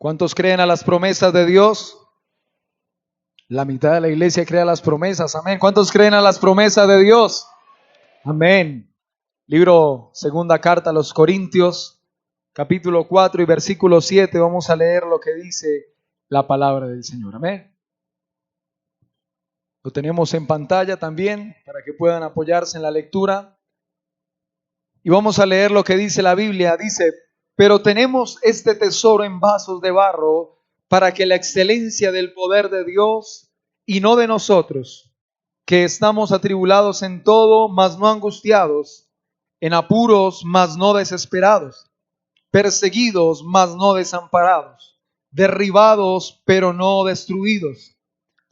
¿Cuántos creen a las promesas de Dios? La mitad de la iglesia cree a las promesas. Amén. ¿Cuántos creen a las promesas de Dios? Amén. Libro, segunda carta a los Corintios, capítulo 4 y versículo 7. Vamos a leer lo que dice la palabra del Señor. Amén. Lo tenemos en pantalla también para que puedan apoyarse en la lectura. Y vamos a leer lo que dice la Biblia. Dice: pero tenemos este tesoro en vasos de barro, para que la excelencia del poder de Dios y no de nosotros, que estamos atribulados en todo, mas no angustiados, en apuros, mas no desesperados, perseguidos, mas no desamparados, derribados, pero no destruidos,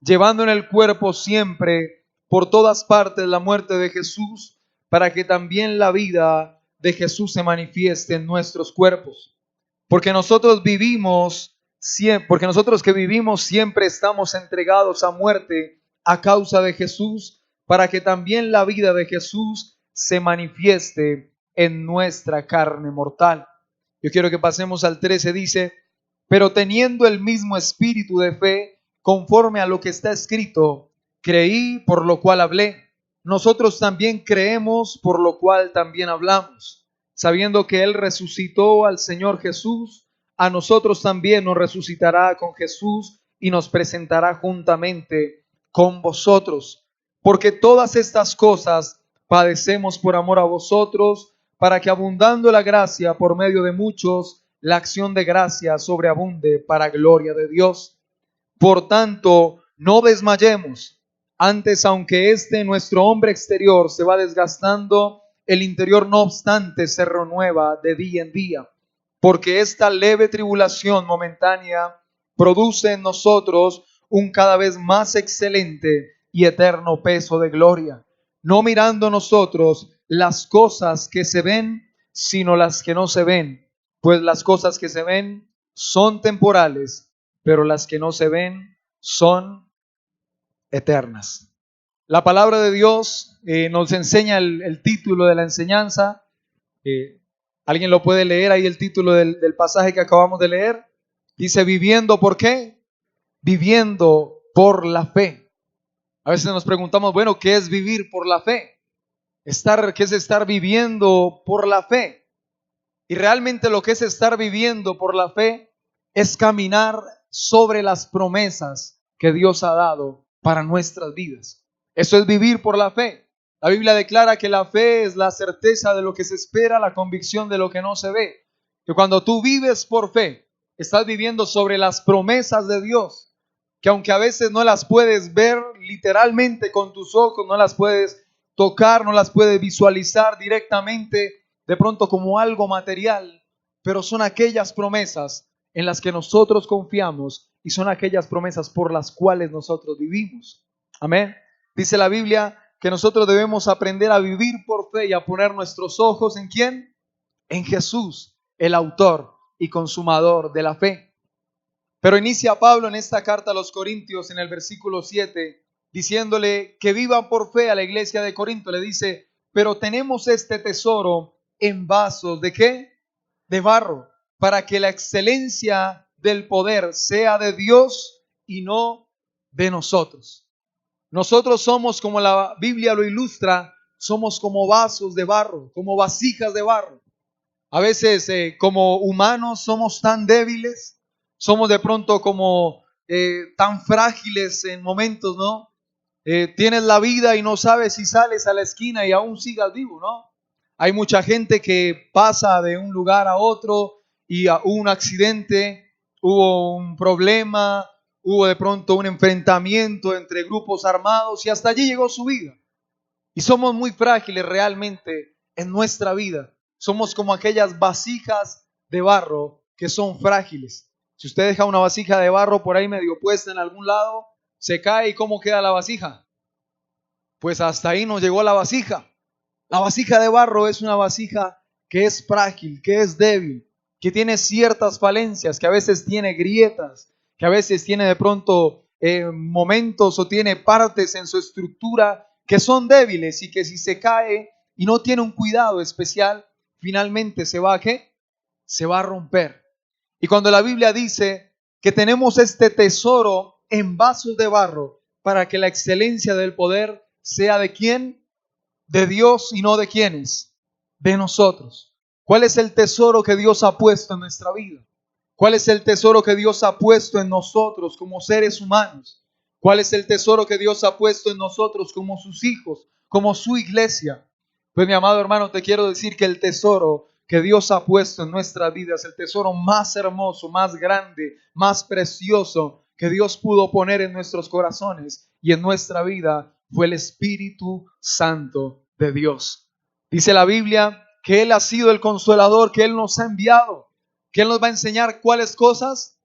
llevando en el cuerpo siempre por todas partes la muerte de Jesús, para que también la vida de Jesús se manifieste en nuestros cuerpos. Porque nosotros que vivimos siempre estamos entregados a muerte a causa de Jesús, para que también la vida de Jesús se manifieste en nuestra carne mortal. Yo quiero que pasemos al 13. Dice: pero teniendo el mismo espíritu de fe, conforme a lo que está escrito, creí, por lo cual hablé. Nosotros también creemos, por lo cual también hablamos, sabiendo que Él resucitó al Señor Jesús. A nosotros también nos resucitará con Jesús y nos presentará juntamente con vosotros. Porque todas estas cosas padecemos por amor a vosotros, para que, abundando la gracia por medio de muchos, la acción de gracia sobreabunde para gloria de Dios. Por tanto, no desmayemos. Antes, aunque nuestro hombre exterior se va desgastando, el interior no obstante se renueva de día en día. Porque esta leve tribulación momentánea produce en nosotros un cada vez más excelente y eterno peso de gloria, no mirando nosotros las cosas que se ven, sino las que no se ven. Pues las cosas que se ven son temporales, pero las que no se ven son eternas. La palabra de Dios nos enseña el título de la enseñanza. ¿Alguien lo puede leer ahí, el título del pasaje que acabamos de leer? Dice: viviendo, ¿por qué? Viviendo por la fe. A veces nos preguntamos, bueno, ¿qué es vivir por la fe? ¿Qué es estar viviendo por la fe? Y realmente lo que es estar viviendo por la fe es caminar sobre las promesas que Dios ha dado para nuestras vidas. Eso es vivir por la fe. La Biblia declara que la fe es la certeza de lo que se espera, la convicción de lo que no se ve. Que cuando tú vives por fe, estás viviendo sobre las promesas de Dios, que aunque a veces no las puedes ver literalmente con tus ojos, no las puedes tocar, no las puedes visualizar directamente, de pronto como algo material, pero son aquellas promesas en las que nosotros confiamos y son aquellas promesas por las cuales nosotros vivimos. Amén. Dice la Biblia que nosotros debemos aprender a vivir por fe y a poner nuestros ojos ¿en quién? En Jesús, el autor y consumador de la fe. Pero inicia Pablo en esta carta a los Corintios en el versículo 7, diciéndole que vivan por fe a la iglesia de Corinto. Le dice: pero tenemos este tesoro en vasos ¿de qué? De barro, para que la excelencia del poder sea de Dios y no de nosotros. Nosotros somos, como la Biblia lo ilustra, somos como vasos de barro, como vasijas de barro. A veces como humanos somos tan débiles, somos de pronto como tan frágiles en momentos, ¿no? Tienes la vida y no sabes si sales a la esquina y aún sigas vivo, ¿no? Hay mucha gente que pasa de un lugar a otro y hubo un accidente, hubo un problema, hubo de pronto un enfrentamiento entre grupos armados y hasta allí llegó su vida. Y somos muy frágiles realmente en nuestra vida. Somos como aquellas vasijas de barro que son frágiles. Si usted deja una vasija de barro por ahí medio puesta en algún lado, se cae, ¿y cómo queda la vasija? Pues hasta ahí nos llegó la vasija. La vasija de barro es una vasija que es frágil, que es débil, que tiene ciertas falencias, que a veces tiene grietas, que a veces tiene de pronto momentos o tiene partes en su estructura que son débiles y que si se cae y no tiene un cuidado especial, finalmente se va a ¿qué? Se va a romper. Y cuando la Biblia dice que tenemos este tesoro en vasos de barro para que la excelencia del poder sea de quién? De Dios y no de quiénes, de nosotros. ¿Cuál es el tesoro que Dios ha puesto en nuestra vida? ¿Cuál es el tesoro que Dios ha puesto en nosotros como seres humanos? ¿Cuál es el tesoro que Dios ha puesto en nosotros como sus hijos, como su iglesia? Pues mi amado hermano, te quiero decir que el tesoro que Dios ha puesto en nuestras vidas, el tesoro más hermoso, más grande, más precioso que Dios pudo poner en nuestros corazones y en nuestra vida, fue el Espíritu Santo de Dios. Dice la Biblia que Él ha sido el consolador, que Él nos ha enviado, que Él nos va a enseñar cuáles cosas,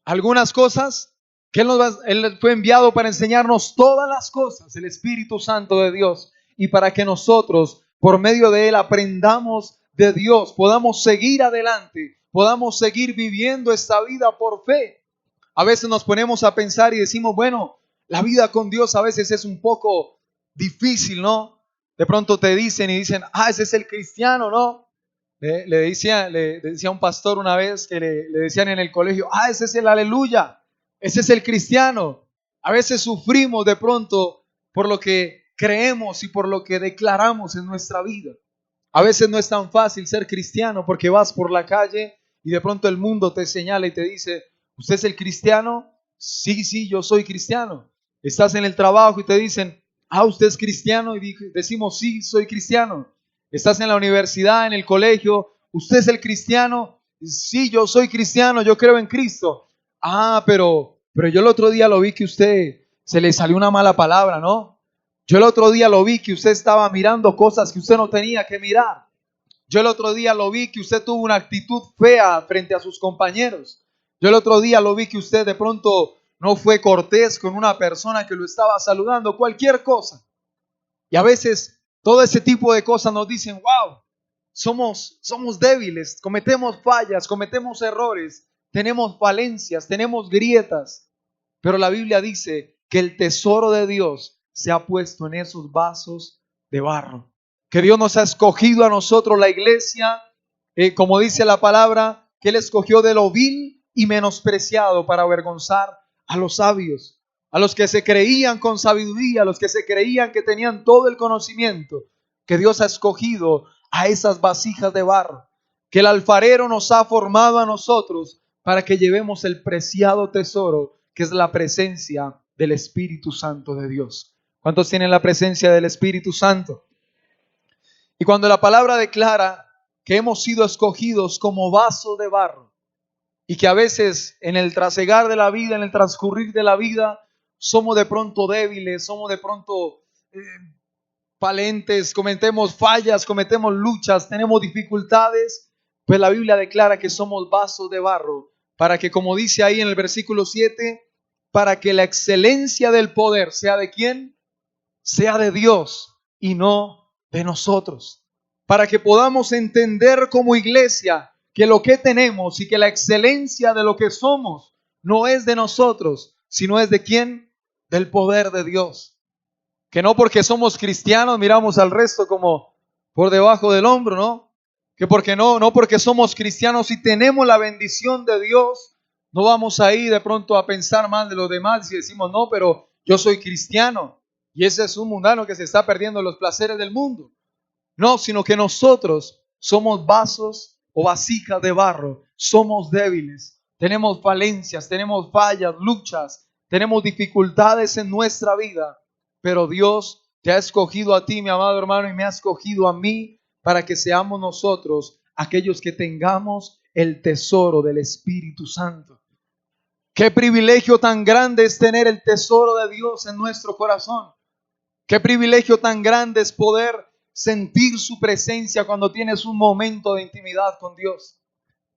algunas cosas, que Él fue enviado para enseñarnos todas las cosas, el Espíritu Santo de Dios, y para que nosotros, por medio de Él, aprendamos de Dios, podamos seguir adelante, podamos seguir viviendo esta vida por fe. A veces nos ponemos a pensar y decimos, bueno, la vida con Dios a veces es un poco difícil, ¿no? De pronto te dicen y dicen, ese es el cristiano, ¿no? Le decía un pastor una vez que le decían en el colegio, ese es el aleluya, ese es el cristiano. A veces sufrimos de pronto por lo que creemos y por lo que declaramos en nuestra vida. A veces no es tan fácil ser cristiano porque vas por la calle y de pronto el mundo te señala y te dice, ¿usted es el cristiano? Sí, yo soy cristiano. Estás en el trabajo y te dicen, ¿usted es cristiano? Y decimos, sí, soy cristiano. Estás en la universidad, en el colegio, ¿usted es el cristiano? Sí, yo soy cristiano, yo creo en Cristo. Pero yo el otro día lo vi que usted se le salió una mala palabra, ¿no? Yo el otro día lo vi que usted estaba mirando cosas que usted no tenía que mirar. Yo el otro día lo vi que usted tuvo una actitud fea frente a sus compañeros. Yo el otro día lo vi que usted de pronto no fue cortés con una persona que lo estaba saludando, cualquier cosa. Y a veces todo ese tipo de cosas nos dicen, wow, somos débiles, cometemos fallas, cometemos errores, tenemos falencias, tenemos grietas. Pero la Biblia dice que el tesoro de Dios se ha puesto en esos vasos de barro. Que Dios nos ha escogido a nosotros, la iglesia, como dice la palabra, que Él escogió de lo vil y menospreciado para avergonzar a los sabios, a los que se creían con sabiduría, a los que se creían que tenían todo el conocimiento, que Dios ha escogido a esas vasijas de barro, que el alfarero nos ha formado a nosotros para que llevemos el preciado tesoro que es la presencia del Espíritu Santo de Dios. ¿Cuántos tienen la presencia del Espíritu Santo? Y cuando la palabra declara que hemos sido escogidos como vasos de barro y que a veces en el trasegar de la vida, en el transcurrir de la vida, somos de pronto débiles, somos de pronto falentes, cometemos fallas, cometemos luchas, tenemos dificultades, pues la Biblia declara que somos vasos de barro para que, como dice ahí en el versículo 7, para que la excelencia del poder sea de ¿quién? Sea de Dios y no de nosotros. Para que podamos entender como iglesia que lo que tenemos y que la excelencia de lo que somos no es de nosotros, sino es de ¿quién? Del poder de Dios. Que no porque somos cristianos miramos al resto como por debajo del hombro, ¿no? Que porque no porque somos cristianos y tenemos la bendición de Dios, no vamos ahí de pronto a pensar mal de los demás y decimos, no, pero yo soy cristiano y ese es un mundano que se está perdiendo los placeres del mundo. No, sino que nosotros somos vasos o vasijas de barro, somos débiles, tenemos falencias, tenemos fallas, luchas, tenemos dificultades en nuestra vida, pero Dios te ha escogido a ti, mi amado hermano, y me ha escogido a mí para que seamos nosotros aquellos que tengamos el tesoro del Espíritu Santo. Qué privilegio tan grande es tener el tesoro de Dios en nuestro corazón. Qué privilegio tan grande es poder sentir su presencia cuando tienes un momento de intimidad con Dios.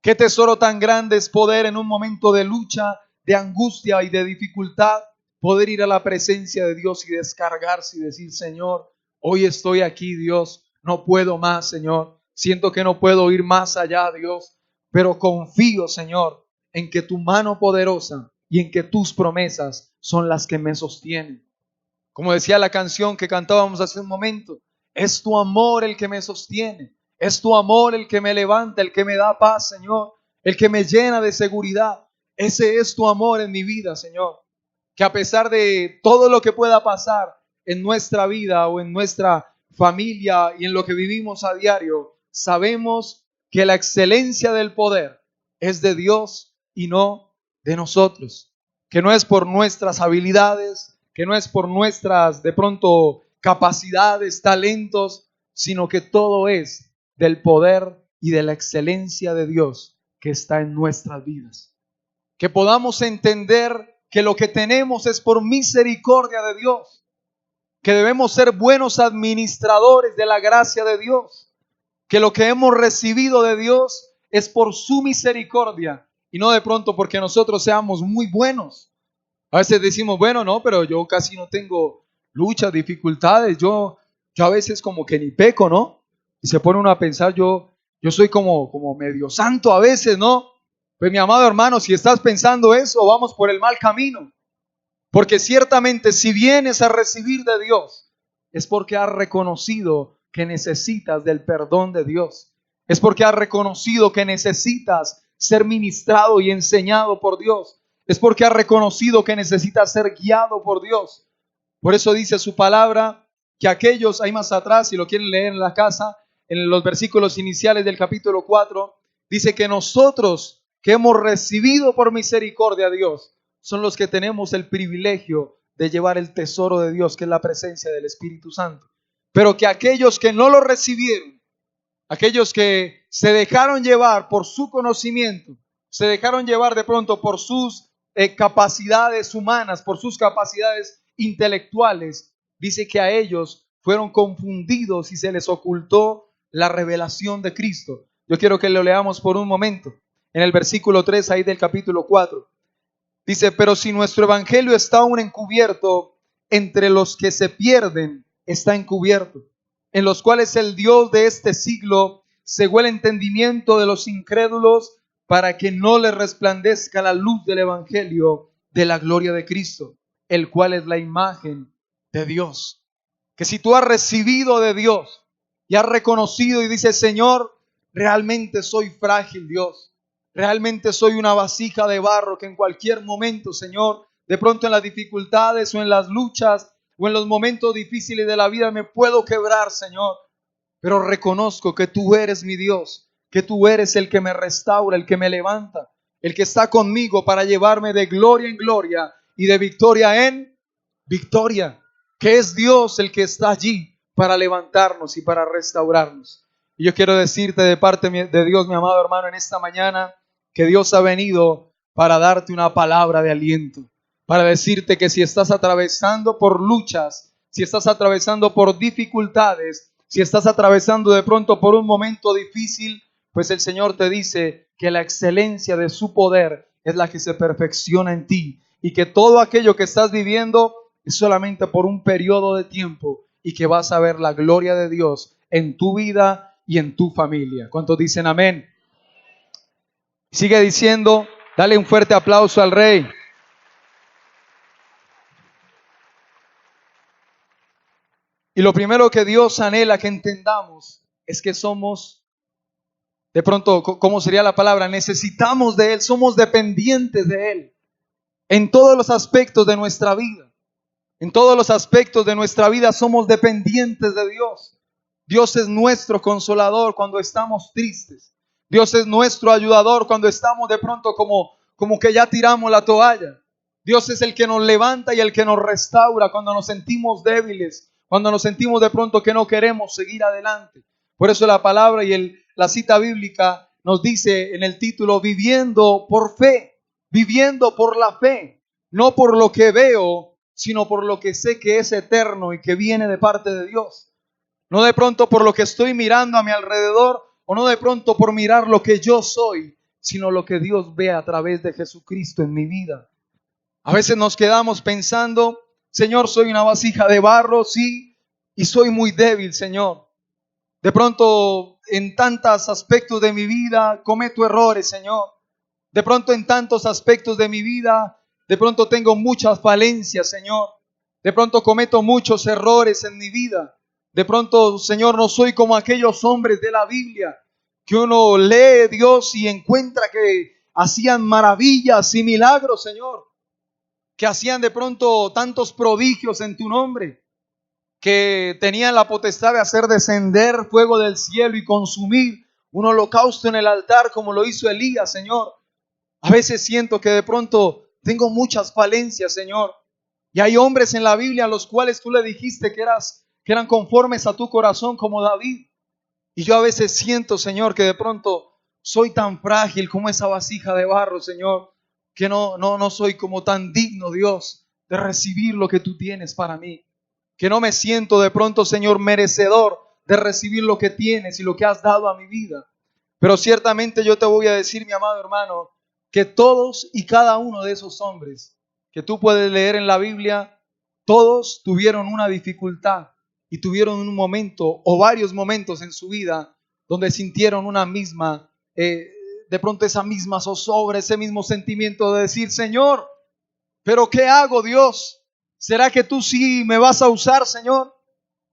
Qué tesoro tan grande es poder en un momento de lucha, de angustia y de dificultad, poder ir a la presencia de Dios y descargarse y decir, Señor, hoy estoy aquí, Dios, no puedo más, Señor. Siento que no puedo ir más allá, Dios, pero confío, Señor, en que tu mano poderosa y en que tus promesas son las que me sostienen. Como decía la canción que cantábamos hace un momento, es tu amor el que me sostiene, es tu amor el que me levanta, el que me da paz, Señor, el que me llena de seguridad, Ese es tu amor en mi vida, Señor. Que a pesar de todo lo que pueda pasar en nuestra vida o en nuestra familia y en lo que vivimos a diario, sabemos que la excelencia del poder es de Dios y no de nosotros. Que no es por nuestras habilidades, que no es por nuestras, de pronto, capacidades, talentos, sino que todo es del poder y de la excelencia de Dios que está en nuestras vidas. Que podamos entender que lo que tenemos es por misericordia de Dios, que debemos ser buenos administradores de la gracia de Dios, que lo que hemos recibido de Dios es por su misericordia y no de pronto porque nosotros seamos muy buenos. A veces decimos, bueno, no, pero yo casi no tengo luchas, dificultades, yo a veces como que ni peco, ¿no? Y se pone uno a pensar, yo soy como medio santo a veces, ¿no? Pues mi amado hermano, si estás pensando eso, vamos por el mal camino. Porque ciertamente si vienes a recibir de Dios, es porque has reconocido que necesitas del perdón de Dios. Es porque has reconocido que necesitas ser ministrado y enseñado por Dios. Es porque has reconocido que necesitas ser guiado por Dios. Por eso dice su palabra que aquellos, ahí más atrás, si lo quieren leer en la casa, en los versículos iniciales del capítulo 4, dice que nosotros que hemos recibido por misericordia a Dios, son los que tenemos el privilegio de llevar el tesoro de Dios, que es la presencia del Espíritu Santo. Pero que aquellos que no lo recibieron, aquellos que se dejaron llevar por su conocimiento, se dejaron llevar de pronto por sus capacidades humanas, por sus capacidades intelectuales, dice que a ellos fueron confundidos y se les ocultó la revelación de Cristo. Yo quiero que lo leamos por un momento. En el versículo 3 ahí del capítulo 4. Dice, pero si nuestro evangelio está aún encubierto, entre los que se pierden está encubierto, en los cuales el Dios de este siglo cegó el entendimiento de los incrédulos para que no les resplandezca la luz del evangelio de la gloria de Cristo, el cual es la imagen de Dios. Que si tú has recibido de Dios y has reconocido y dices, Señor, realmente soy frágil, Dios. Realmente soy una vasija de barro que en cualquier momento, Señor, de pronto en las dificultades o en las luchas o en los momentos difíciles de la vida me puedo quebrar, Señor. Pero reconozco que tú eres mi Dios, que tú eres el que me restaura, el que me levanta, el que está conmigo para llevarme de gloria en gloria y de victoria en victoria. Que es Dios el que está allí para levantarnos y para restaurarnos. Y yo quiero decirte de parte de Dios, mi amado hermano, en esta mañana, que Dios ha venido para darte una palabra de aliento, para decirte que si estás atravesando por luchas, si estás atravesando por dificultades, si estás atravesando de pronto por un momento difícil, pues el Señor te dice que la excelencia de su poder es la que se perfecciona en ti y que todo aquello que estás viviendo es solamente por un periodo de tiempo y que vas a ver la gloria de Dios en tu vida y en tu familia. ¿Cuántos dicen amén? Sigue diciendo, dale un fuerte aplauso al Rey. Y lo primero que Dios anhela que entendamos es que somos, de pronto, ¿cómo sería la palabra? Necesitamos de Él, somos dependientes de Él en todos los aspectos de nuestra vida. En todos los aspectos de nuestra vida somos dependientes de Dios. Dios es nuestro consolador cuando estamos tristes. Dios es nuestro ayudador cuando estamos de pronto como que ya tiramos la toalla. Dios es el que nos levanta y el que nos restaura cuando nos sentimos débiles, cuando nos sentimos de pronto que no queremos seguir adelante. Por eso la palabra y la cita bíblica nos dice en el título, viviendo por fe, viviendo por la fe, no por lo que veo, sino por lo que sé que es eterno y que viene de parte de Dios. No de pronto por lo que estoy mirando a mi alrededor, o no de pronto por mirar lo que yo soy, sino lo que Dios ve a través de Jesucristo en mi vida. A veces nos quedamos pensando, Señor, soy una vasija de barro, sí, y soy muy débil, Señor. De pronto en tantos aspectos de mi vida cometo errores, Señor. De pronto en tantos aspectos de mi vida, de pronto tengo muchas falencias, Señor. De pronto cometo muchos errores en mi vida. De pronto, Señor, no soy como aquellos hombres de la Biblia que uno lee Dios y encuentra que hacían maravillas y milagros, Señor, que hacían de pronto tantos prodigios en tu nombre, que tenían la potestad de hacer descender fuego del cielo y consumir un holocausto en el altar como lo hizo Elías, Señor. A veces siento que de pronto tengo muchas falencias, Señor. Y hay hombres en la Biblia a los cuales tú le dijiste que eran conformes a tu corazón como David. Y yo a veces siento, Señor, que de pronto soy tan frágil como esa vasija de barro, Señor, que no soy como tan digno, Dios, de recibir lo que tú tienes para mí. Que no me siento de pronto, Señor, merecedor de recibir lo que tienes y lo que has dado a mi vida. Pero ciertamente yo te voy a decir, mi amado hermano, que todos y cada uno de esos hombres que tú puedes leer en la Biblia, todos tuvieron una dificultad y tuvieron un momento o varios momentos en su vida donde sintieron una misma, de pronto esa misma zozobra, ese mismo sentimiento de decir, Señor, ¿pero qué hago, Dios? ¿Será que tú sí me vas a usar, Señor?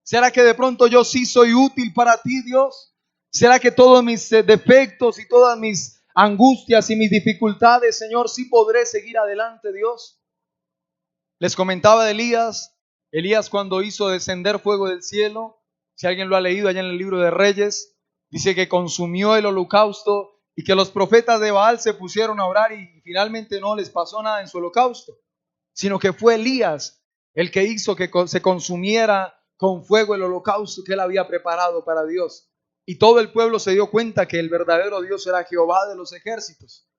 ¿Será que de pronto yo sí soy útil para ti, Dios? ¿Será que todos mis defectos y todas mis angustias y mis dificultades, Señor, sí podré seguir adelante, Dios? Les comentaba de Elías. Elías, cuando hizo descender fuego del cielo, si alguien lo ha leído allá en el libro de Reyes, dice que consumió el holocausto y que los profetas de Baal se pusieron a orar y finalmente no les pasó nada en su holocausto, sino que fue Elías el que hizo que se consumiera con fuego el holocausto que él había preparado para Dios. Y todo el pueblo se dio cuenta que el verdadero Dios era Jehová de los ejércitos.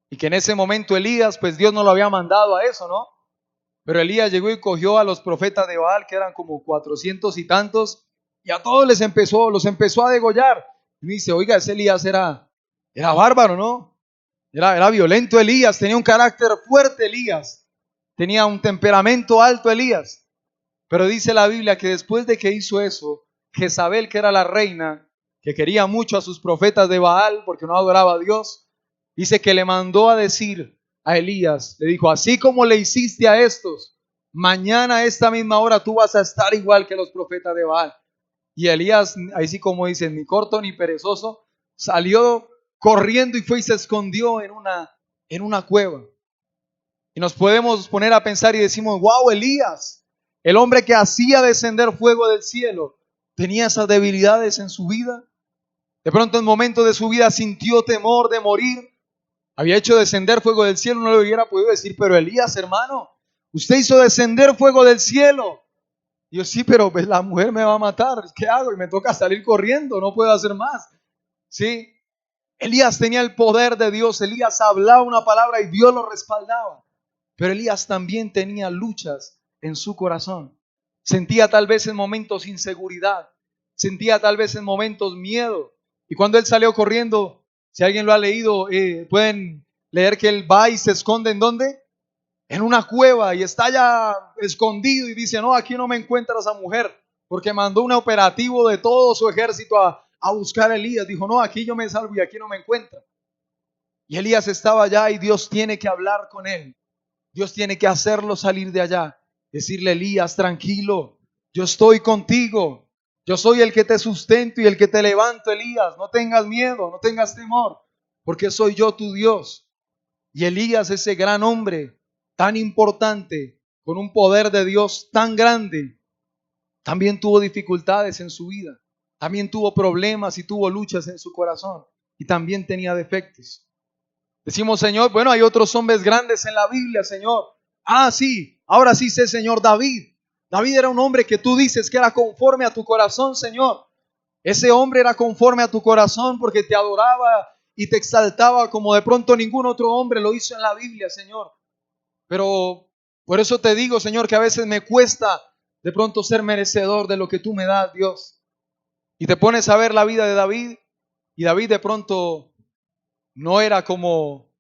Y que en ese momento Elías, pues Dios no lo había mandado a eso, ¿no? Pero Elías llegó y cogió a los profetas de Baal, que eran como 400 y tantos, y a todos los empezó a degollar. Y dice, oiga, ese Elías era bárbaro, ¿no? Era violento Elías, tenía un carácter fuerte Elías, tenía un temperamento alto Elías. Pero dice la Biblia que después de que hizo eso, Jezabel, que era la reina, que quería mucho a sus profetas de Baal porque no adoraba a Dios, dice que le mandó a decir a Elías, le dijo, así como le hiciste a estos, mañana a esta misma hora tú vas a estar igual que los profetas de Baal. Y Elías, ahí sí como dicen, ni corto ni perezoso, salió corriendo y fue y se escondió en una cueva. Y nos podemos poner a pensar y decimos, wow, Elías, el hombre que hacía descender fuego del cielo, tenía esas debilidades en su vida. De pronto en momentos de su vida sintió temor de morir. Había hecho descender fuego del cielo, no le hubiera podido decir, pero Elías, hermano, usted hizo descender fuego del cielo. Y yo, sí, pero pues la mujer me va a matar, ¿qué hago? Y me toca salir corriendo, no puedo hacer más. Sí, Elías tenía el poder de Dios, Elías hablaba una palabra y Dios lo respaldaba. Pero Elías también tenía luchas en su corazón. Sentía tal vez en momentos inseguridad, sentía tal vez en momentos miedo. Y cuando él salió corriendo, si alguien lo ha leído, pueden leer que él va y se esconde ¿en dónde? En una cueva, y está ya escondido y dice, no, aquí no me encuentra esa mujer, porque mandó un operativo de todo su ejército a buscar a Elías. Dijo, no, aquí yo me salvo y aquí no me encuentra. Y Elías estaba allá y Dios tiene que hablar con él. Dios tiene que hacerlo salir de allá. Decirle, Elías, tranquilo, yo estoy contigo. Yo soy el que te sustento y el que te levanto, Elías. No tengas miedo, no tengas temor, porque soy yo tu Dios. Y Elías, ese gran hombre, tan importante, con un poder de Dios tan grande, también tuvo dificultades en su vida. También tuvo problemas y tuvo luchas en su corazón. Y también tenía defectos. Decimos, Señor, bueno, hay otros hombres grandes en la Biblia, Señor. Ah, sí, ahora sí sé, Señor, David. David era un hombre que tú dices que era conforme a tu corazón, Señor. Ese hombre era conforme a tu corazón porque te adoraba y te exaltaba como de pronto ningún otro hombre lo hizo en la Biblia, Señor. Pero por eso te digo, Señor, que a veces me cuesta de pronto ser merecedor de lo que tú me das, Dios. Y te pones a ver la vida de David y David de pronto no era como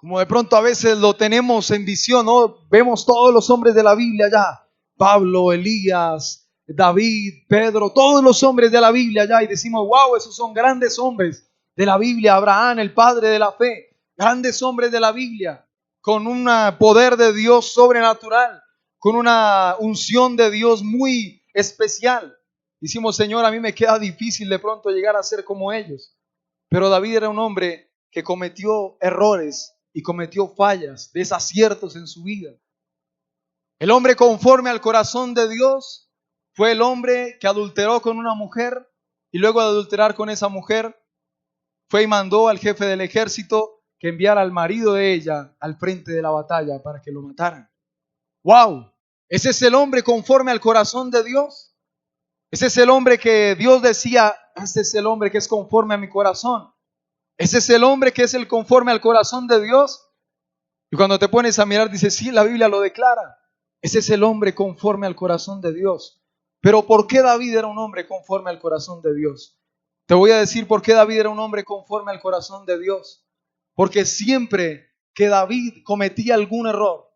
de pronto a veces lo tenemos en visión, ¿no? Vemos todos los hombres de la Biblia ya. Pablo, Elías, David, Pedro, todos los hombres de la Biblia ya. Y decimos, wow, esos son grandes hombres de la Biblia. Abraham, el padre de la fe. Grandes hombres de la Biblia. Con un poder de Dios sobrenatural. Con una unción de Dios muy especial. Decimos, Señor, a mí me queda difícil de pronto llegar a ser como ellos. Pero David era un hombre que cometió errores y cometió fallas, desaciertos en su vida. El hombre conforme al corazón de Dios fue el hombre que adulteró con una mujer y luego de adulterar con esa mujer fue y mandó al jefe del ejército que enviara al marido de ella al frente de la batalla para que lo mataran. ¡Wow! Ese es el hombre conforme al corazón de Dios. Ese es el hombre que Dios decía, este es el hombre que es conforme a mi corazón. Ese es el hombre que es el conforme al corazón de Dios. Y cuando te pones a mirar, dices, sí, la Biblia lo declara. Ese es el hombre conforme al corazón de Dios. Pero ¿por qué David era un hombre conforme al corazón de Dios? Te voy a decir por qué David era un hombre conforme al corazón de Dios. Porque siempre que David cometía algún error,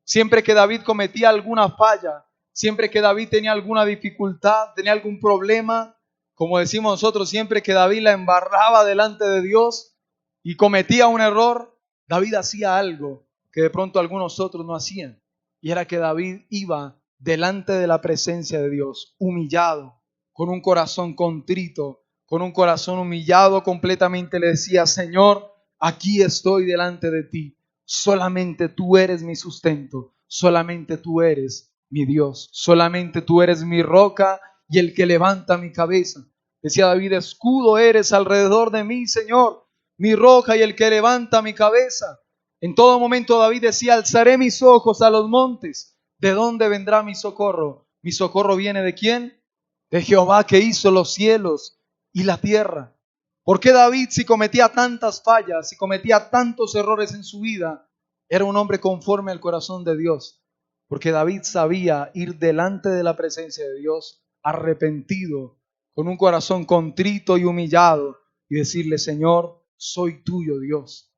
siempre que David cometía alguna falla, siempre que David tenía alguna dificultad, tenía algún problema, como decimos nosotros, siempre que David la embarraba delante de Dios y cometía un error, David hacía algo que de pronto algunos otros no hacían. Y era que David iba delante de la presencia de Dios, humillado, con un corazón contrito, con un corazón humillado completamente. Le decía, Señor, aquí estoy delante de ti. Solamente tú eres mi sustento, solamente tú eres mi Dios, solamente tú eres mi roca y el que levanta mi cabeza. Decía David, escudo eres alrededor de mí, Señor, mi roca y el que levanta mi cabeza. En todo momento David decía, alzaré mis ojos a los montes. ¿De dónde vendrá mi socorro? ¿Mi socorro viene de quién? De Jehová que hizo los cielos y la tierra. ¿Por qué David, si cometía tantas fallas, si cometía tantos errores en su vida, era un hombre conforme al corazón de Dios? Porque David sabía ir delante de la presencia de Dios arrepentido, con un corazón contrito y humillado, y decirle, Señor, soy tuyo, Dios.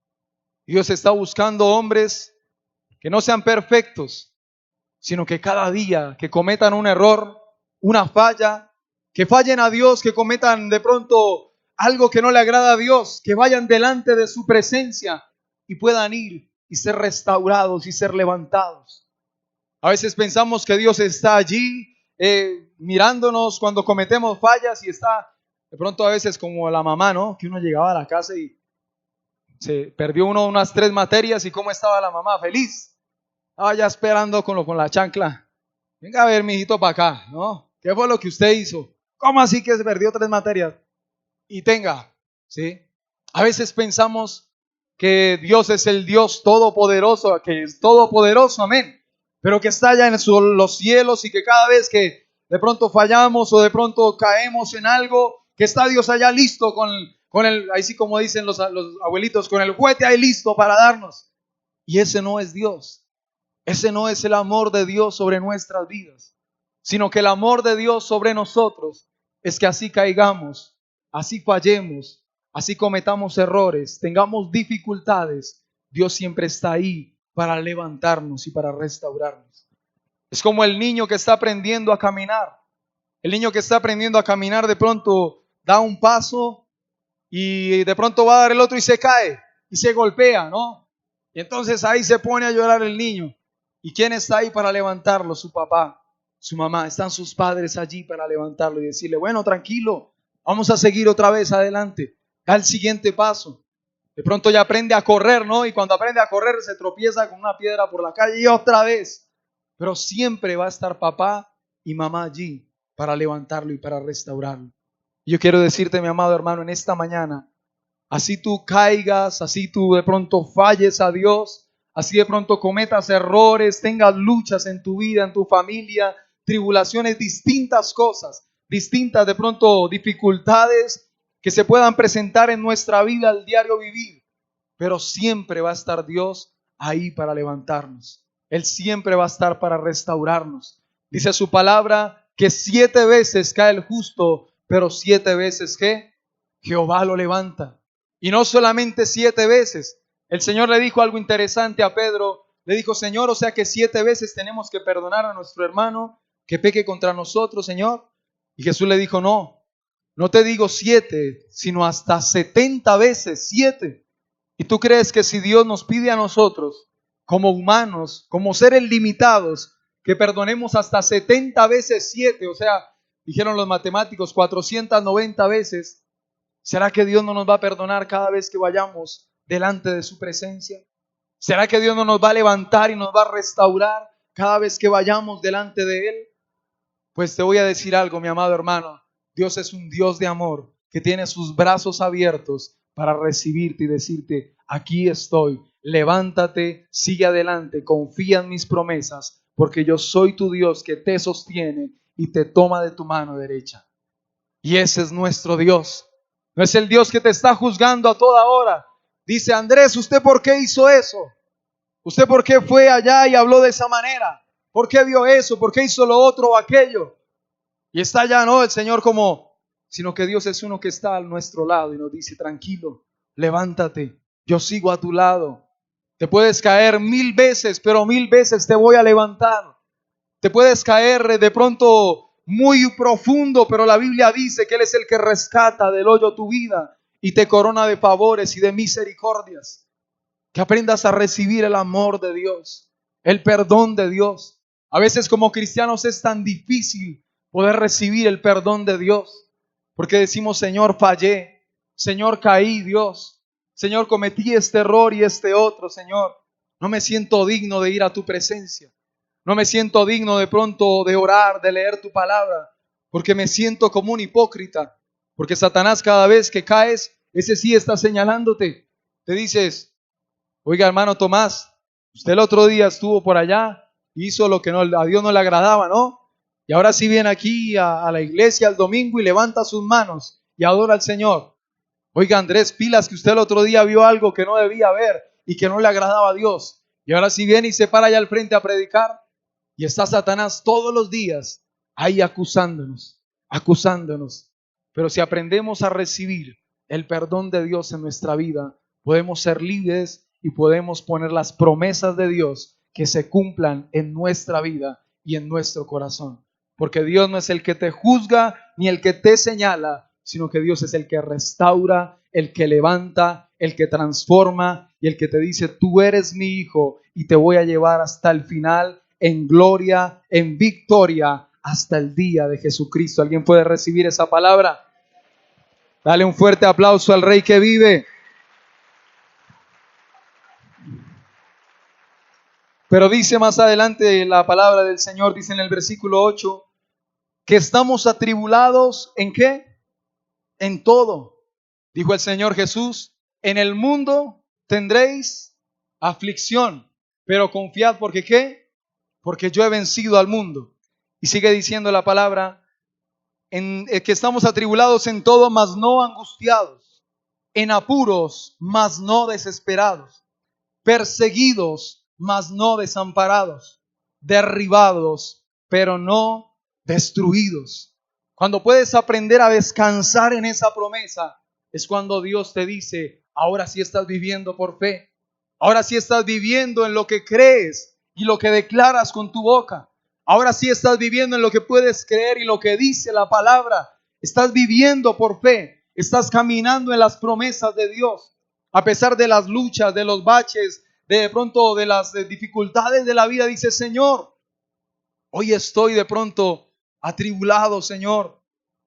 Dios está buscando hombres que no sean perfectos, sino que cada día que cometan un error, una falla, que fallen a Dios, que cometan de pronto algo que no le agrada a Dios, que vayan delante de su presencia y puedan ir y ser restaurados y ser levantados. A veces pensamos que Dios está allí mirándonos cuando cometemos fallas y está de pronto a veces como la mamá, ¿no? Que uno llegaba a la casa y se perdió unas 3 materias y ¿cómo estaba la mamá? Feliz. Estaba ya esperando con la chancla. Venga a ver, mijito, para acá, ¿no? ¿Qué fue lo que usted hizo? ¿Cómo así que se perdió 3 materias? Y tenga, ¿sí? A veces pensamos que Dios es el Dios todopoderoso, que es todopoderoso, amén, pero que está allá en los cielos y que cada vez que de pronto fallamos o de pronto caemos en algo, que está Dios allá listo con el, ahí sí como dicen los abuelitos, con el juguete ahí listo para darnos. Y ese no es Dios. Ese no es el amor de Dios sobre nuestras vidas, sino que el amor de Dios sobre nosotros es que así caigamos, así fallemos, así cometamos errores, tengamos dificultades, Dios siempre está ahí para levantarnos y para restaurarnos. Es como el niño que está aprendiendo a caminar. El niño que está aprendiendo a caminar de pronto da un paso y de pronto va a dar el otro y se cae y se golpea, ¿no? Y entonces ahí se pone a llorar el niño. ¿Y quién está ahí para levantarlo? Su papá, su mamá. Están sus padres allí para levantarlo y decirle, bueno, tranquilo, vamos a seguir otra vez adelante. Da el siguiente paso. De pronto ya aprende a correr, ¿no? Y cuando aprende a correr se tropieza con una piedra por la calle y otra vez. Pero siempre va a estar papá y mamá allí para levantarlo y para restaurarlo. Yo quiero decirte, mi amado hermano, en esta mañana, así tú caigas, así tú de pronto falles a Dios, así de pronto cometas errores, tengas luchas en tu vida, en tu familia, tribulaciones, distintas cosas, distintas de pronto dificultades que se puedan presentar en nuestra vida al diario vivir. Pero siempre va a estar Dios ahí para levantarnos. Él siempre va a estar para restaurarnos. Dice su palabra que 7 veces cae el justo, pero 7 veces ¿qué? Jehová lo levanta. Y no solamente 7 veces. El Señor le dijo algo interesante a Pedro. Le dijo, Señor, o sea que 7 veces tenemos que perdonar a nuestro hermano que peque contra nosotros, Señor. Y Jesús le dijo, no te digo 7, sino hasta 70 veces 7. ¿Y tú crees que si Dios nos pide a nosotros, como humanos, como seres limitados, que perdonemos hasta 70 veces 7, o sea, dijeron los matemáticos, 490 veces, ¿Será que Dios no nos va a perdonar cada vez que vayamos delante de su presencia? ¿Será que Dios no nos va a levantar y nos va a restaurar cada vez que vayamos delante de Él? Pues te voy a decir algo, mi amado hermano. Dios es un Dios de amor que tiene sus brazos abiertos para recibirte y decirte: aquí estoy, levántate, sigue adelante, confía en mis promesas, porque yo soy tu Dios que te sostiene y te toma de tu mano derecha. Y ese es nuestro Dios. No es el Dios que te está juzgando a toda hora. Dice: Andrés, ¿usted por qué hizo eso? ¿Usted por qué fue allá y habló de esa manera? ¿Por qué vio eso? ¿Por qué hizo lo otro o aquello? Y está allá, no el Señor sino que Dios es uno que está a nuestro lado y nos dice: tranquilo, levántate, yo sigo a tu lado. Te puedes caer 1000 veces, pero 1000 veces te voy a levantar. Te puedes caer de pronto muy profundo, pero la Biblia dice que Él es el que rescata del hoyo tu vida y te corona de favores y de misericordias. Que aprendas a recibir el amor de Dios, el perdón de Dios. A veces como cristianos es tan difícil poder recibir el perdón de Dios, porque decimos: Señor, fallé, Señor, caí, Dios, Señor, cometí este error y este otro, Señor. No me siento digno de ir a tu presencia. No me siento digno de pronto de orar, de leer tu palabra, porque me siento como un hipócrita. Porque Satanás, cada vez que caes, ese sí está señalándote. Te dices: oiga, hermano Tomás, usted el otro día estuvo por allá, hizo lo que a Dios no le agradaba, ¿no? Y ahora sí viene aquí a la iglesia el domingo y levanta sus manos y adora al Señor. Oiga, Andrés, pilas, que usted el otro día vio algo que no debía ver y que no le agradaba a Dios. Y ahora sí viene y se para allá al frente a predicar. Y está Satanás todos los días ahí acusándonos. Pero si aprendemos a recibir el perdón de Dios en nuestra vida, podemos ser libres y podemos poner las promesas de Dios que se cumplan en nuestra vida y en nuestro corazón. Porque Dios no es el que te juzga ni el que te señala, sino que Dios es el que restaura, el que levanta, el que transforma y el que te dice: tú eres mi hijo y te voy a llevar hasta el final en gloria, en victoria, hasta el día de Jesucristo. ¿Alguien puede recibir esa palabra? Dale un fuerte aplauso al Rey que vive. Pero dice más adelante la palabra del Señor, dice en el versículo 8, que estamos atribulados ¿en qué? En todo. Dijo el Señor Jesús: en el mundo tendréis aflicción, pero confiad, ¿porque qué? Porque yo he vencido al mundo. Y sigue diciendo la palabra que estamos atribulados en todo, mas no angustiados, en apuros, mas no desesperados, perseguidos, mas no desamparados, derribados, pero no destruidos. Cuando puedes aprender a descansar en esa promesa, es cuando Dios te dice: ahora sí estás viviendo por fe, ahora sí estás viviendo en lo que crees y lo que declaras con tu boca. Ahora sí estás viviendo en lo que puedes creer y lo que dice la palabra. Estás viviendo por fe, estás caminando en las promesas de Dios. A pesar de las luchas, de los baches, de pronto de las dificultades de la vida, dice: Señor, hoy estoy de pronto atribulado, Señor,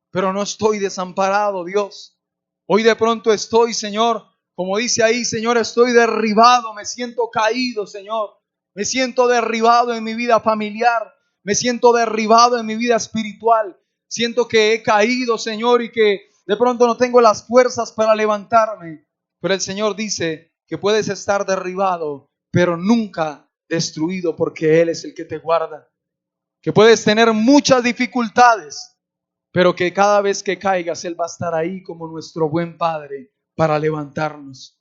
pero no estoy desamparado, Dios. Hoy de pronto estoy, Señor, como dice ahí, Señor, estoy derribado, me siento caído, Señor. Me siento derribado en mi vida familiar, me siento derribado en mi vida espiritual. Siento que he caído, Señor, y que de pronto no tengo las fuerzas para levantarme. Pero el Señor dice que puedes estar derribado, pero nunca destruido, porque Él es el que te guarda. Que puedes tener muchas dificultades, pero que cada vez que caigas, Él va a estar ahí como nuestro buen Padre para levantarnos.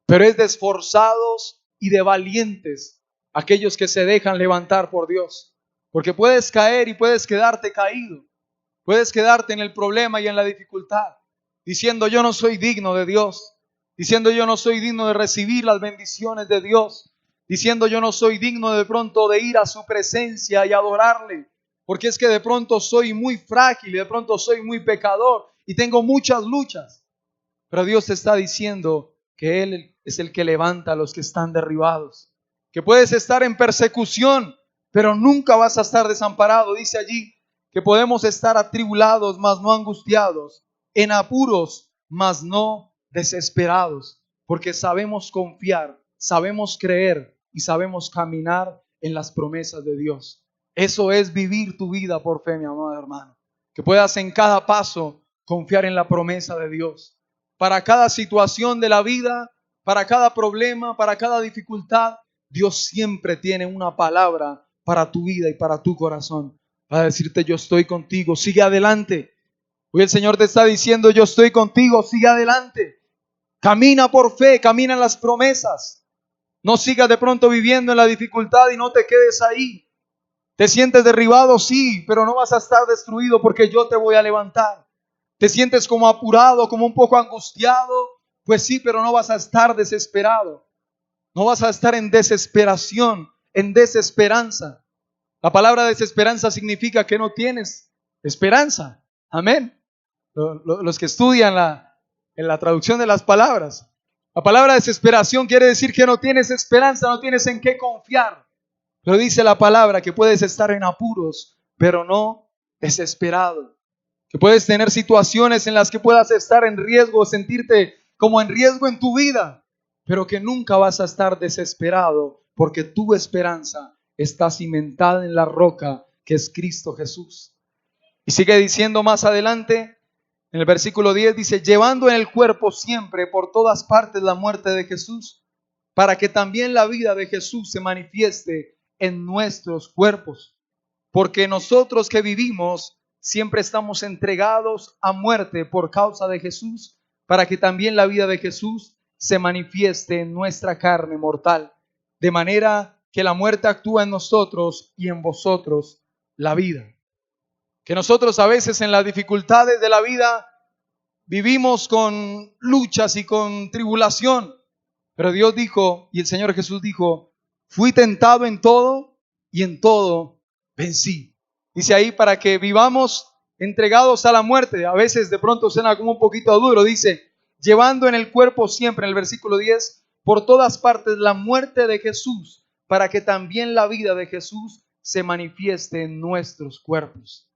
Pero es de esforzados y de valientes aquellos que se dejan levantar por Dios. Porque puedes caer y puedes quedarte caído. Puedes quedarte en el problema y en la dificultad, diciendo: yo no soy digno de Dios. Diciendo: yo no soy digno de recibir las bendiciones de Dios. Diciendo: yo no soy digno de pronto de ir a su presencia y adorarle. Porque es que de pronto soy muy frágil, de pronto soy muy pecador y tengo muchas luchas. Pero Dios te está diciendo que Él es el que levanta a los que están derribados. Que puedes estar en persecución, pero nunca vas a estar desamparado. Dice allí que podemos estar atribulados, mas no angustiados, en apuros, mas no desesperados, porque sabemos confiar, sabemos creer y sabemos caminar en las promesas de Dios. Eso es vivir tu vida por fe, mi amado hermano. Que puedas en cada paso confiar en la promesa de Dios. Para cada situación de la vida, para cada problema, para cada dificultad, Dios siempre tiene una palabra para tu vida y para tu corazón. Para decirte, yo estoy contigo, sigue adelante. Hoy el Señor te está diciendo, yo estoy contigo, sigue adelante. Camina por fe, camina en las promesas. No sigas de pronto viviendo en la dificultad y no te quedes ahí. ¿Te sientes derribado? Sí, pero no vas a estar destruido porque yo te voy a levantar. ¿Te sientes como apurado, como un poco angustiado? Pues sí, pero no vas a estar desesperado. No vas a estar en desesperación, en desesperanza. La palabra desesperanza significa que no tienes esperanza. Amén. Los que estudian en la traducción de las palabras. La palabra desesperación quiere decir que no tienes esperanza, no tienes en qué confiar. Pero dice la palabra que puedes estar en apuros, pero no desesperado. Que puedes tener situaciones en las que puedas estar en riesgo, sentirte como en riesgo en tu vida, pero que nunca vas a estar desesperado porque tu esperanza está cimentada en la roca que es Cristo Jesús. Y sigue diciendo más adelante, en el versículo 10 dice, llevando en el cuerpo siempre por todas partes la muerte de Jesús, para que también la vida de Jesús se manifieste en nuestros cuerpos. Porque nosotros que vivimos siempre estamos entregados a muerte por causa de Jesús, para que también la vida de Jesús se manifieste en nuestra carne mortal, de manera que la muerte actúa en nosotros y en vosotros la vida. Que nosotros a veces en las dificultades de la vida vivimos con luchas y con tribulación, pero Dios dijo, y el Señor Jesús dijo, fui tentado en todo y en todo vencí. Dice ahí, para que vivamos entregados a la muerte. A veces de pronto suena como un poquito duro. Dice, llevando en el cuerpo siempre, en el versículo 10, por todas partes la muerte de Jesús, para que también la vida de Jesús se manifieste en nuestros cuerpos.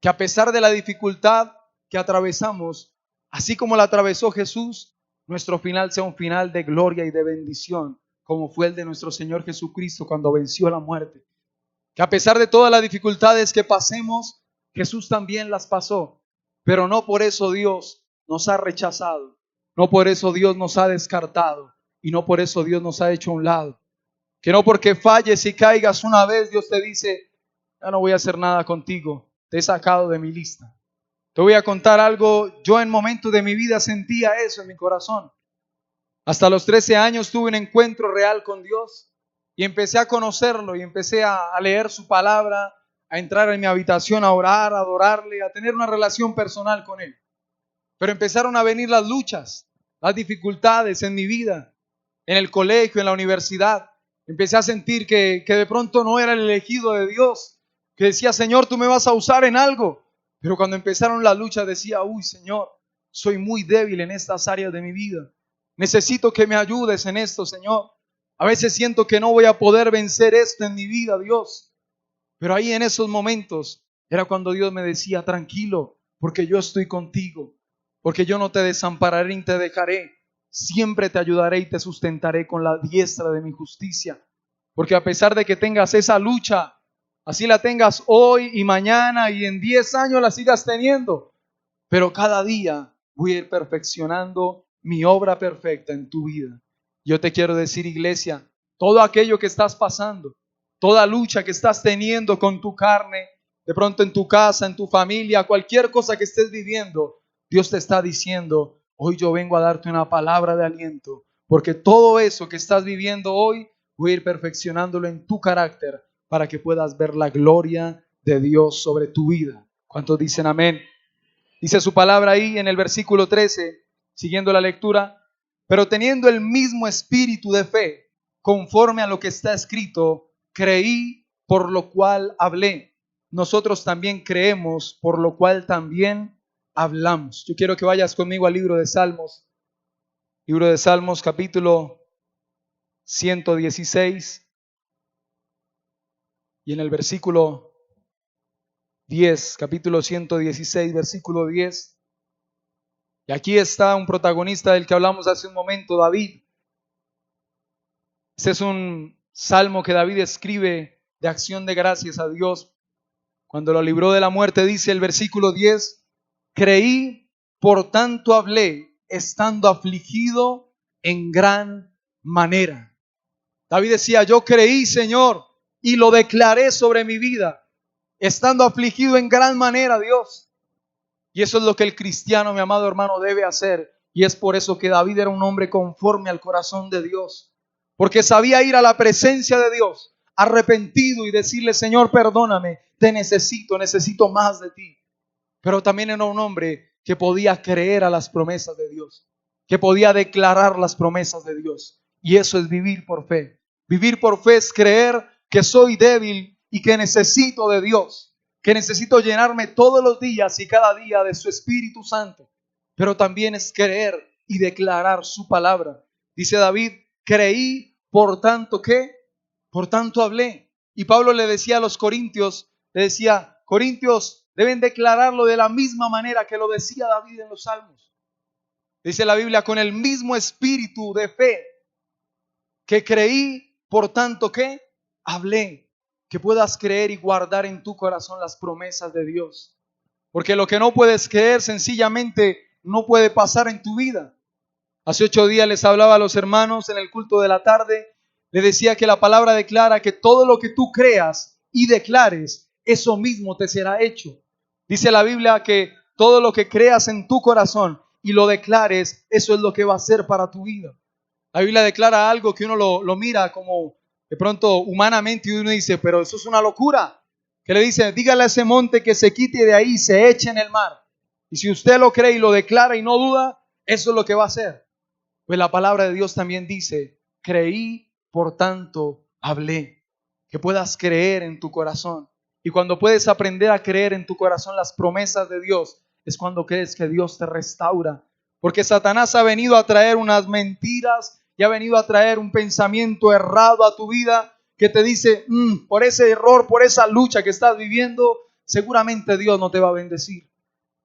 Que a pesar de la dificultad que atravesamos, así como la atravesó Jesús, nuestro final sea un final de gloria y de bendición, como fue el de nuestro Señor Jesucristo cuando venció la muerte. Que a pesar de todas las dificultades que pasemos, Jesús también las pasó, pero no por eso Dios nos ha rechazado, no por eso Dios nos ha descartado y no por eso Dios nos ha hecho a un lado. Que no porque falles y caigas una vez, Dios te dice, ya no voy a hacer nada contigo, te he sacado de mi lista. Te voy a contar algo, yo en momentos de mi vida sentía eso en mi corazón. Hasta los 13 años tuve un encuentro real con Dios y empecé a conocerlo y empecé a leer su palabra, a entrar en mi habitación, a orar, a adorarle, a tener una relación personal con Él. Pero empezaron a venir las luchas, las dificultades en mi vida, en el colegio, en la universidad. Empecé a sentir que de pronto no era el elegido de Dios, que decía, Señor, tú me vas a usar en algo. Pero cuando empezaron las luchas decía, uy, Señor, soy muy débil en estas áreas de mi vida. Necesito que me ayudes en esto, Señor. A veces siento que no voy a poder vencer esto en mi vida, Dios. Pero ahí en esos momentos era cuando Dios me decía, tranquilo, porque yo estoy contigo, porque yo no te desampararé ni te dejaré. Siempre te ayudaré y te sustentaré con la diestra de mi justicia. Porque a pesar de que tengas esa lucha, así la tengas hoy y mañana y en 10 años la sigas teniendo, pero cada día voy a ir perfeccionando mi obra perfecta en tu vida. Yo te quiero decir, iglesia, todo aquello que estás pasando, toda lucha que estás teniendo con tu carne, de pronto en tu casa, en tu familia, cualquier cosa que estés viviendo, Dios te está diciendo, hoy yo vengo a darte una palabra de aliento, porque todo eso que estás viviendo hoy, voy a ir perfeccionándolo en tu carácter para que puedas ver la gloria de Dios sobre tu vida. ¿Cuántos dicen amén? Dice su palabra ahí en el versículo 13, siguiendo la lectura, pero teniendo el mismo espíritu de fe, conforme a lo que está escrito, creí, por lo cual hablé. Nosotros también creemos, por lo cual también hablamos. Yo quiero que vayas conmigo al libro de Salmos, capítulo 116, y en el versículo 10, capítulo 116, versículo 10, Y aquí está un protagonista del que hablamos hace un momento, David. Este es un salmo que David escribe de acción de gracias a Dios. Cuando lo libró de la muerte, dice el versículo 10, creí, por tanto hablé, estando afligido en gran manera. David decía, yo creí, Señor, y lo declaré sobre mi vida, estando afligido en gran manera, Dios. Y eso es lo que el cristiano, mi amado hermano, debe hacer. Y es por eso que David era un hombre conforme al corazón de Dios. Porque sabía ir a la presencia de Dios, arrepentido y decirle, Señor, perdóname, te necesito más de ti. Pero también era un hombre que podía creer a las promesas de Dios, que podía declarar las promesas de Dios. Y eso es vivir por fe. Vivir por fe es creer que soy débil y que necesito de Dios, que necesito llenarme todos los días y cada día de su Espíritu Santo. Pero también es creer y declarar su palabra. Dice David, creí, por tanto, ¿qué? Por tanto hablé. Y Pablo le decía a los corintios, le decía, Corintios deben declararlo de la misma manera que lo decía David en los Salmos. Dice la Biblia, con el mismo espíritu de fe que creí, por tanto, ¿qué? Hablé. Que puedas creer y guardar en tu corazón las promesas de Dios. Porque lo que no puedes creer sencillamente no puede pasar en tu vida. Hace 8 días les hablaba a los hermanos en el culto de la tarde. Les decía que la palabra declara que todo lo que tú creas y declares, eso mismo te será hecho. Dice la Biblia que todo lo que creas en tu corazón y lo declares, eso es lo que va a ser para tu vida. La Biblia declara algo que uno lo mira como de pronto humanamente y uno dice, pero eso es una locura. Que le dice, dígale a ese monte que se quite de ahí y se eche en el mar. Y si usted lo cree y lo declara y no duda, eso es lo que va a hacer. Pues la palabra de Dios también dice, creí, por tanto hablé. Que puedas creer en tu corazón. Y cuando puedes aprender a creer en tu corazón las promesas de Dios, es cuando crees que Dios te restaura. Porque Satanás ha venido a traer unas mentiras y ha venido a traer un pensamiento errado a tu vida que te dice, por ese error, por esa lucha que estás viviendo, seguramente Dios no te va a bendecir.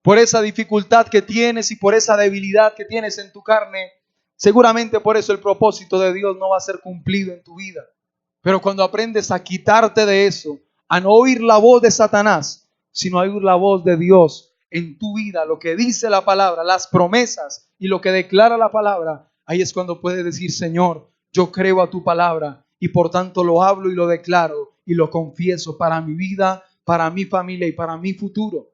Por esa dificultad que tienes y por esa debilidad que tienes en tu carne, seguramente por eso el propósito de Dios no va a ser cumplido en tu vida. Pero cuando aprendes a quitarte de eso, a no oír la voz de Satanás, sino a oír la voz de Dios en tu vida, lo que dice la palabra, las promesas y lo que declara la palabra, ahí es cuando puedes decir, Señor, yo creo a tu palabra y por tanto lo hablo y lo declaro y lo confieso para mi vida, para mi familia y para mi futuro.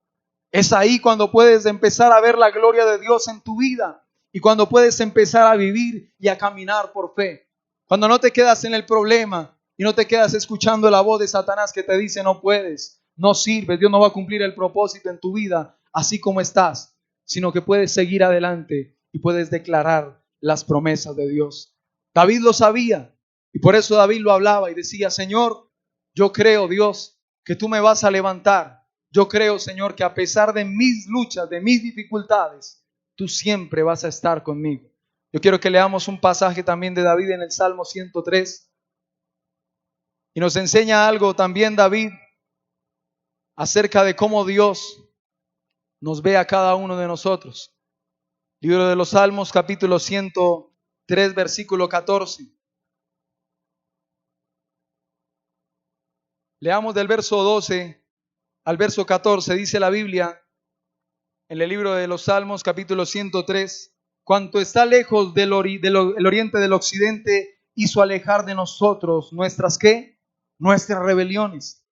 Es ahí cuando puedes empezar a ver la gloria de Dios en tu vida y cuando puedes empezar a vivir y a caminar por fe. Cuando no te quedas en el problema y no te quedas escuchando la voz de Satanás que te dice no puedes, no sirves, Dios no va a cumplir el propósito en tu vida así como estás, sino que puedes seguir adelante y puedes declarar las promesas de Dios. David lo sabía y por eso David lo hablaba y decía, Señor, yo creo, Dios, que tú me vas a levantar. Yo creo, Señor, que a pesar de mis luchas, de mis dificultades, tú siempre vas a estar conmigo. Yo quiero que leamos un pasaje también de David en el Salmo 103. Y nos enseña algo también David acerca de cómo Dios nos ve a cada uno de nosotros. Libro de los Salmos, capítulo 103, versículo 14. Leamos del verso 12 al verso 14. Dice la Biblia en el libro de los Salmos, capítulo 103. Cuanto está lejos el oriente del occidente, hizo alejar de nosotros nuestras ¿qué? Nuestras rebeliones.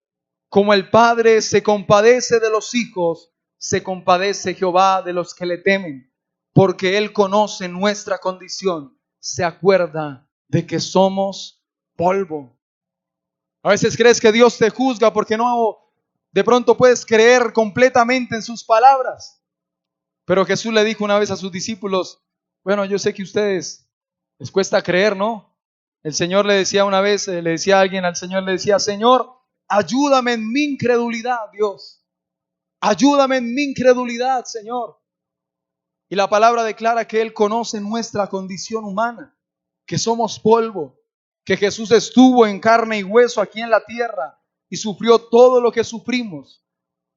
Como el Padre se compadece de los hijos, se compadece Jehová de los que le temen. Porque Él conoce nuestra condición, se acuerda de que somos polvo. A veces crees que Dios te juzga porque no, de pronto puedes creer completamente en sus palabras. Pero Jesús le dijo una vez a sus discípulos, bueno, yo sé que a ustedes les cuesta creer, ¿no? El Señor le decía una vez, le decía a alguien al Señor, le decía, Señor, ayúdame en mi incredulidad, Dios. Ayúdame en mi incredulidad, Señor. Y la palabra declara que Él conoce nuestra condición humana, que somos polvo, que Jesús estuvo en carne y hueso aquí en la tierra y sufrió todo lo que sufrimos,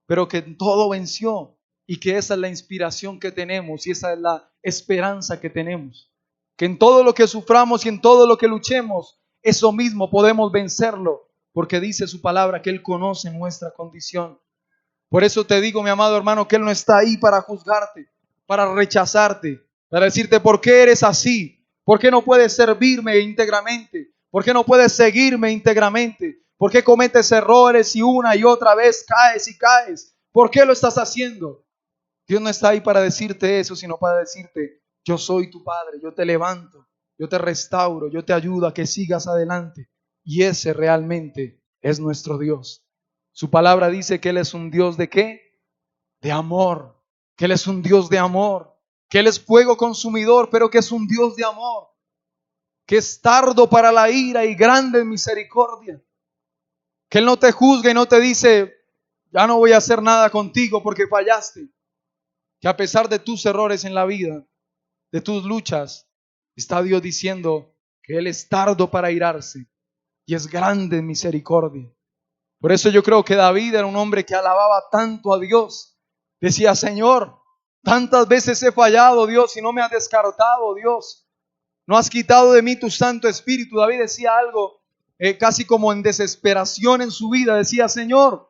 pero que en todo venció. y que esa es la inspiración que tenemos y esa es la esperanza que tenemos. Que en todo lo que suframos y en todo lo que luchemos, eso mismo podemos vencerlo, porque dice su palabra que Él conoce nuestra condición. Por eso te digo, mi amado hermano, que Él no está ahí para juzgarte, para rechazarte, para decirte por qué eres así, por qué no puedes servirme íntegramente, por qué no puedes seguirme íntegramente, por qué cometes errores y una y otra vez caes y caes, ¿por qué lo estás haciendo? Dios no está ahí para decirte eso, sino para decirte, yo soy tu Padre, yo te levanto, yo te restauro, yo te ayudo a que sigas adelante. Y ese realmente es nuestro Dios. Su palabra dice que Él es un Dios ¿de qué? De amor, que Él es un Dios de amor, que Él es fuego consumidor, pero que es un Dios de amor, que es tardo para la ira y grande en misericordia, que Él no te juzga y no te dice, ya no voy a hacer nada contigo porque fallaste, que a pesar de tus errores en la vida, de tus luchas, está Dios diciendo que Él es tardo para irarse y es grande en misericordia. Por eso yo creo que David era un hombre que alababa tanto a Dios. Decía, Señor, tantas veces he fallado, Dios, y no me has descartado, Dios. No has quitado de mí tu Santo Espíritu. David decía algo casi como en desesperación en su vida. Decía, Señor,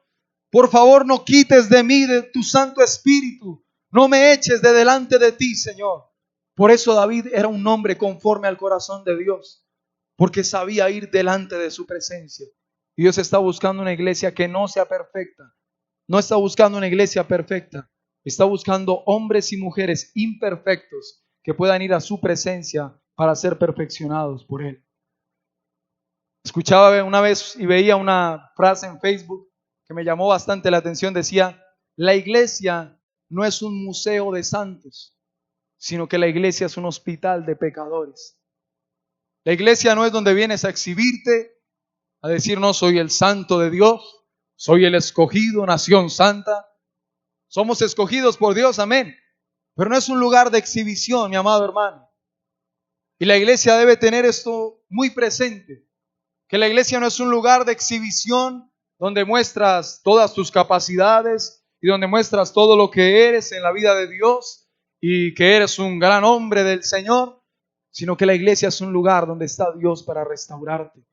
por favor no quites de mí de tu Santo Espíritu. No me eches de delante de ti, Señor. Por eso David era un hombre conforme al corazón de Dios, porque sabía ir delante de su presencia. Dios está buscando una iglesia que no sea perfecta. No está buscando una iglesia perfecta. Está buscando hombres y mujeres imperfectos que puedan ir a su presencia para ser perfeccionados por Él. Escuchaba una vez y veía una frase en Facebook que me llamó bastante la atención. Decía, la iglesia no es un museo de santos, sino que la iglesia es un hospital de pecadores. La iglesia no es donde vienes a exhibirte, a decir, no, soy el santo de Dios, soy el escogido, nación santa. Somos escogidos por Dios, amén. Pero no es un lugar de exhibición, mi amado hermano. Y la iglesia debe tener esto muy presente, que la iglesia no es un lugar de exhibición donde muestras todas tus capacidades y donde muestras todo lo que eres en la vida de Dios y que eres un gran hombre del Señor, sino que la iglesia es un lugar donde está Dios para restaurarte.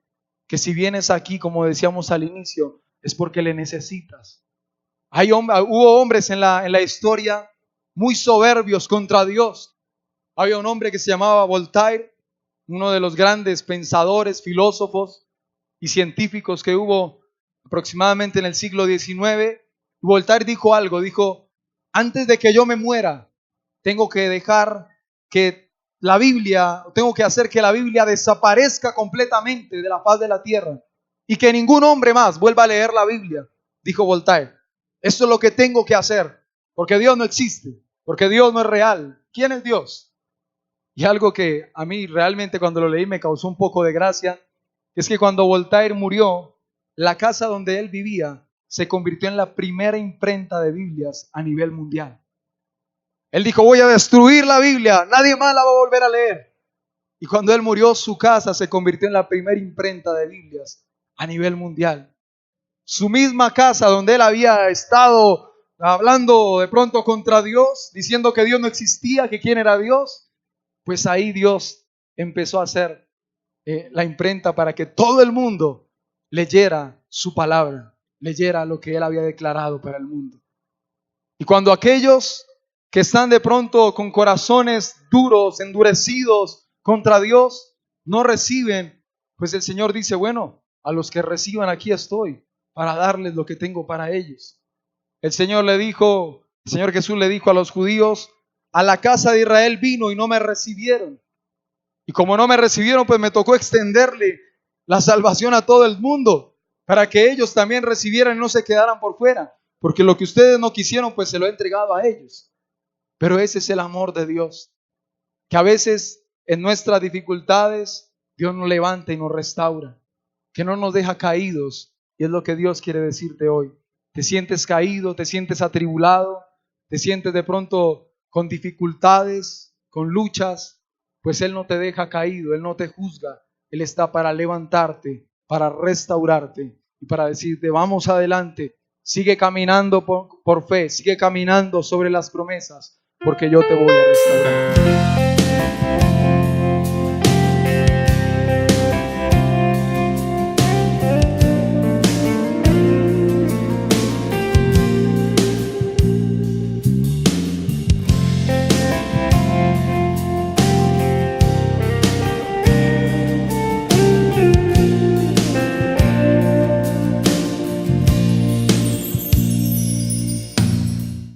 Que si vienes aquí, como decíamos al inicio, es porque le necesitas. Hubo hombres en la historia muy soberbios contra Dios. Había un hombre que se llamaba Voltaire, uno de los grandes pensadores, filósofos y científicos que hubo aproximadamente en el siglo XIX. Voltaire dijo algo, dijo, antes de que yo me muera, tengo que dejar que tengo que hacer que la Biblia desaparezca completamente de la faz de la tierra y que ningún hombre más vuelva a leer la Biblia, dijo Voltaire. Eso es lo que tengo que hacer, porque Dios no existe, porque Dios no es real. ¿Quién es Dios? Y algo que a mí realmente cuando lo leí me causó un poco de gracia, es que cuando Voltaire murió, la casa donde él vivía se convirtió en la primera imprenta de Biblias a nivel mundial. Él dijo, voy a destruir la Biblia, nadie más la va a volver a leer. Y cuando él murió, su casa se convirtió en la primera imprenta de Biblias a nivel mundial. Su misma casa donde él había estado hablando de pronto contra Dios, diciendo que Dios no existía, que quién era Dios, pues ahí Dios empezó a hacer la imprenta para que todo el mundo leyera su palabra, leyera lo que él había declarado para el mundo. Y cuando aquellos que están de pronto con corazones duros, endurecidos contra Dios, no reciben, pues el Señor dice, bueno, a los que reciban aquí estoy para darles lo que tengo para ellos. El Señor Jesús le dijo a los judíos, a la casa de Israel vino y no me recibieron. Y como no me recibieron, pues me tocó extenderle la salvación a todo el mundo, para que ellos también recibieran y no se quedaran por fuera. Porque lo que ustedes no quisieron, pues se lo he entregado a ellos. Pero ese es el amor de Dios, que a veces en nuestras dificultades Dios nos levanta y nos restaura, que no nos deja caídos, y es lo que Dios quiere decirte hoy. Te sientes caído, te sientes atribulado, te sientes de pronto con dificultades, con luchas, pues Él no te deja caído, Él no te juzga, Él está para levantarte, para restaurarte y para decirte, vamos adelante, Sigue caminando por fe, sigue caminando sobre las promesas, porque yo te voy a restaurar.